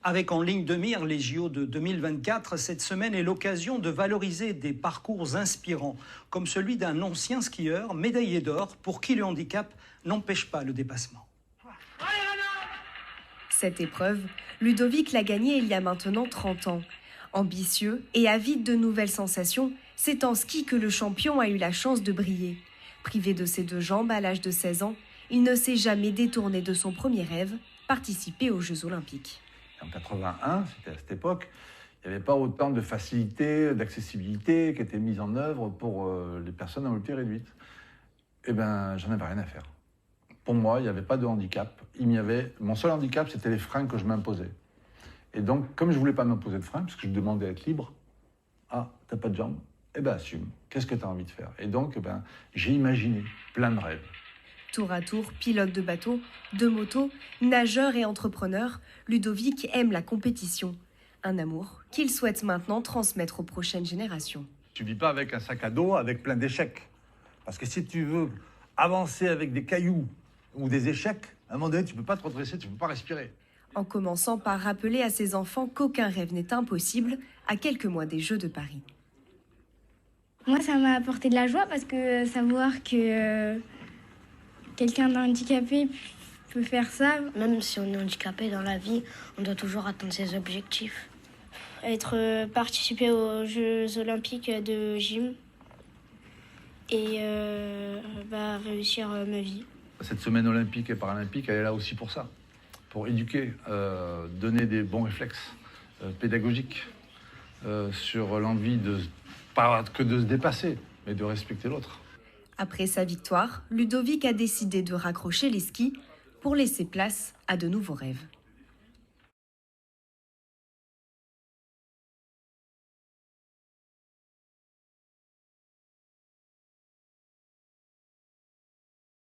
Avec en ligne de mire les JO de 2024, cette semaine est l'occasion de valoriser des parcours inspirants, comme celui d'un ancien skieur médaillé d'or pour qui le handicap n'empêche pas le dépassement. Cette épreuve, Ludovic l'a gagnée il y a maintenant 30 ans. Ambitieux et avide de nouvelles sensations, c'est en ski que le champion a eu la chance de briller. Privé de ses deux jambes à l'âge de 16 ans, il ne s'est jamais détourné de son premier rêve, participer aux Jeux Olympiques. En 81, c'était à cette époque, il n'y avait pas autant de facilité, d'accessibilité qui étaient mises en œuvre pour les personnes à mobilité réduite. Eh bien, j'en avais rien à faire. Pour moi, il n'y avait pas de handicap. Mon seul handicap, c'était les freins que je m'imposais. Et donc, comme je ne voulais pas m'imposer de freins, parce que je demandais à être libre, ah, t'as pas de jambes? Eh bien, assume. Qu'est-ce que tu as envie de faire? Et donc, j'ai imaginé plein de rêves. Tour à tour, pilote de bateau, de moto, nageur et entrepreneur, Ludovic aime la compétition. Un amour qu'il souhaite maintenant transmettre aux prochaines générations. Tu ne vis pas avec un sac à dos avec plein d'échecs. Parce que si tu veux avancer avec des cailloux ou des échecs, à un moment donné, tu ne peux pas te redresser, tu ne peux pas respirer. En commençant par rappeler à ses enfants qu'aucun rêve n'est impossible à quelques mois des Jeux de Paris. Moi, ça m'a apporté de la joie parce que savoir que quelqu'un d'handicapé peut faire ça. Même si on est handicapé dans la vie, on doit toujours atteindre ses objectifs. Participer aux Jeux Olympiques de gym et réussir ma vie. Cette semaine olympique et paralympique, elle est là aussi pour ça. Pour éduquer, donner des bons réflexes pédagogiques sur l'envie pas que de se dépasser, mais de respecter l'autre. Après sa victoire, Ludovic a décidé de raccrocher les skis pour laisser place à de nouveaux rêves.